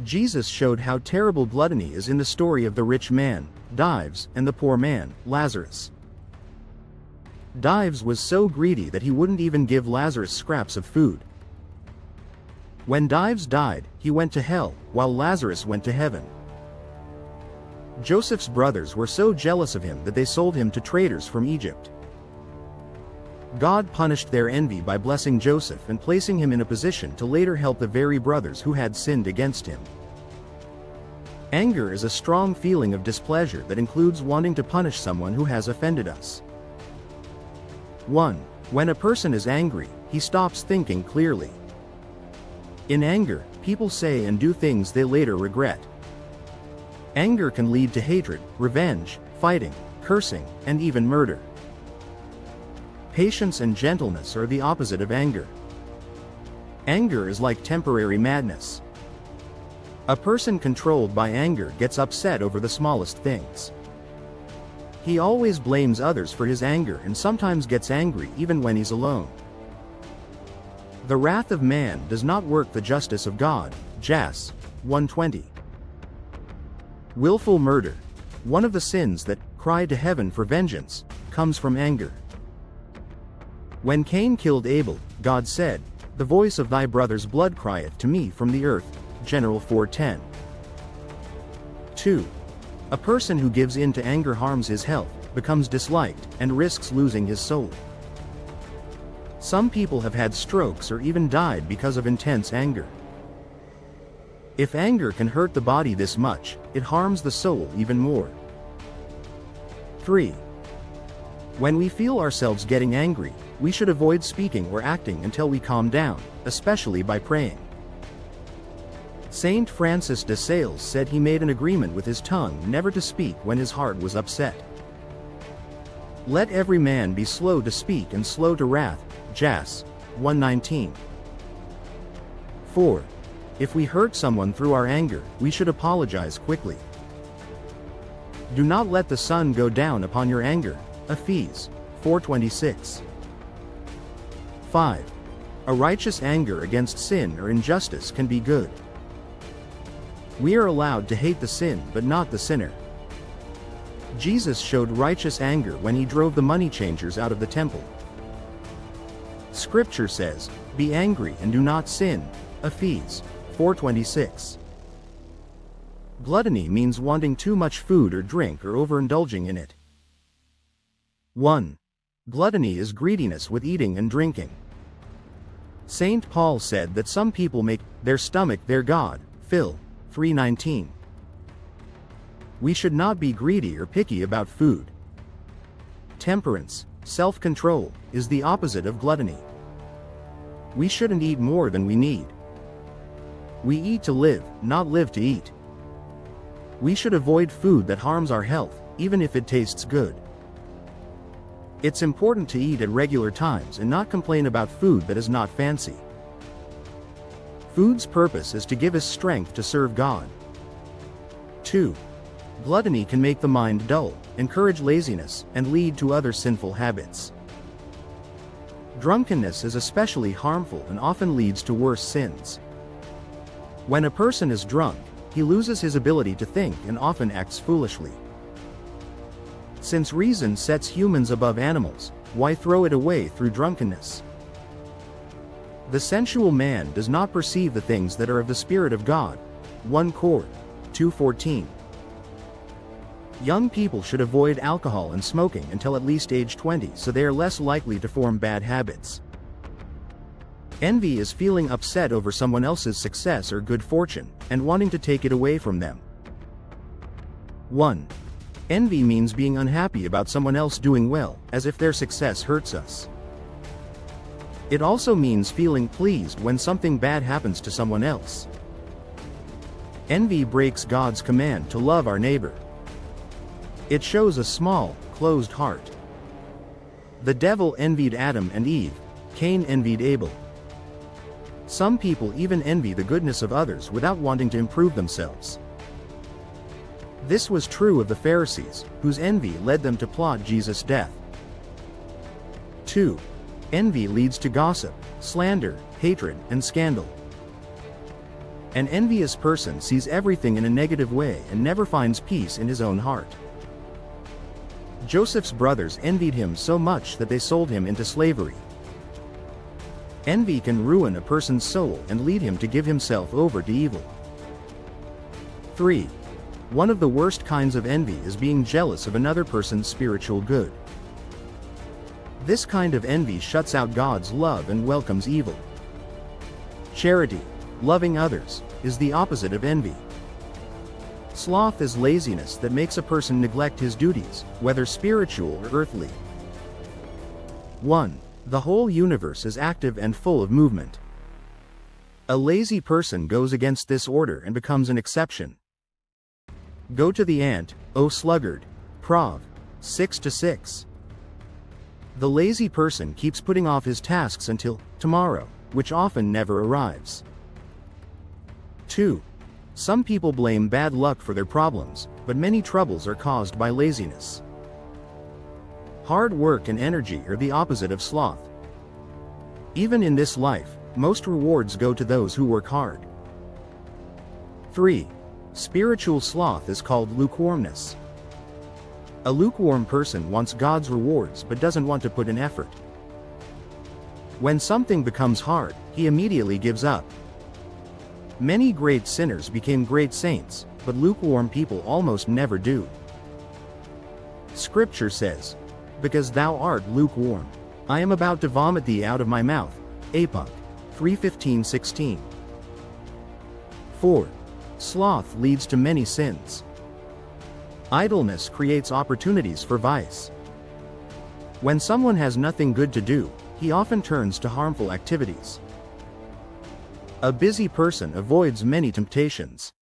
Jesus showed how terrible gluttony is in the story of the rich man, Dives, and the poor man, Lazarus. Dives was so greedy that he wouldn't even give Lazarus scraps of food. When Dives died, he went to hell, while Lazarus went to heaven. Joseph's brothers were so jealous of him that they sold him to traders from Egypt. God punished their envy by blessing Joseph and placing him in a position to later help the very brothers who had sinned against him. Anger is a strong feeling of displeasure that includes wanting to punish someone who has offended us. 1. When a person is angry, he stops thinking clearly. In anger, people say and do things they later regret. Anger can lead to hatred, revenge, fighting, cursing, and even murder. Patience and gentleness are the opposite of anger. Anger is like temporary madness. A person controlled by anger gets upset over the smallest things. He always blames others for his anger and sometimes gets angry even when he's alone. The wrath of man does not work the justice of God. Jas. 1:20. Willful murder, one of the sins that cry to heaven for vengeance, comes from anger. When Cain killed Abel, God said, "The voice of thy brother's blood crieth to me from the earth." General 4:10. 2. A person who gives in to anger harms his health, becomes disliked, and risks losing his soul. Some people have had strokes or even died because of intense anger. If anger can hurt the body this much, it harms the soul even more. 3. When we feel ourselves getting angry, we should avoid speaking or acting until we calm down, especially by praying. Saint Francis de Sales said he made an agreement with his tongue never to speak when his heart was upset. Let every man be slow to speak and slow to wrath. Jas. 1:19. 4. If we hurt someone through our anger, we should apologize quickly. Do not let the sun go down upon your anger. Ephes. 4:26. 5. A righteous anger against sin or injustice can be good. We are allowed to hate the sin but not the sinner. Jesus showed righteous anger when he drove the money changers out of the temple. Scripture says, "Be angry and do not sin." Ephes. 4:26. Gluttony means wanting too much food or drink or overindulging in it. 1. Gluttony is greediness with eating and drinking. Saint Paul said that some people make their stomach their god. Phil. 3:19. We should not be greedy or picky about food. Temperance, self-control, is the opposite of gluttony. We shouldn't eat more than we need. We eat to live, not live to eat. We should avoid food that harms our health, even if it tastes good. It's important to eat at regular times and not complain about food that is not fancy. Food's purpose is to give us strength to serve God. 2. Gluttony can make the mind dull, encourage laziness, and lead to other sinful habits. Drunkenness is especially harmful and often leads to worse sins. When a person is drunk, he loses his ability to think and often acts foolishly. Since reason sets humans above animals, why throw it away through drunkenness? The sensual man does not perceive the things that are of the Spirit of God. 1 Cor. 2:14. Young people should avoid alcohol and smoking until at least age 20 so they are less likely to form bad habits. Envy is feeling upset over someone else's success or good fortune, and wanting to take it away from them. 1. Envy means being unhappy about someone else doing well, as if their success hurts us. It also means feeling pleased when something bad happens to someone else. Envy breaks God's command to love our neighbor. It shows a small, closed heart. The devil envied Adam and Eve. Cain envied Abel. Some people even envy the goodness of others without wanting to improve themselves. This was true of the Pharisees, whose envy led them to plot Jesus' death. 2. Envy leads to gossip, slander, hatred, and scandal. An envious person sees everything in a negative way and never finds peace in his own heart. Joseph's brothers envied him so much that they sold him into slavery. Envy can ruin a person's soul and lead him to give himself over to evil. 3. One of the worst kinds of envy is being jealous of another person's spiritual good. This kind of envy shuts out God's love and welcomes evil. Charity, loving others, is the opposite of envy. Sloth is laziness that makes a person neglect his duties, whether spiritual or earthly. 1. The whole universe is active and full of movement. A lazy person goes against this order and becomes an exception. Go to the ant, O sluggard. Prov. 6-6. The lazy person keeps putting off his tasks until tomorrow, which often never arrives. 2. Some people blame bad luck for their problems, but many troubles are caused by laziness. Hard work and energy are the opposite of sloth. Even in this life, most rewards go to those who work hard. 3. Spiritual sloth is called lukewarmness. A lukewarm person wants God's rewards but doesn't want to put in effort. When something becomes hard, he immediately gives up. Many great sinners became great saints, but lukewarm people almost never do. Scripture says, "Because thou art lukewarm, I am about to vomit thee out of my mouth." Apunk. 3:15-16. 4. Sloth leads to many sins. Idleness creates opportunities for vice. When someone has nothing good to do, he often turns to harmful activities. A busy person avoids many temptations.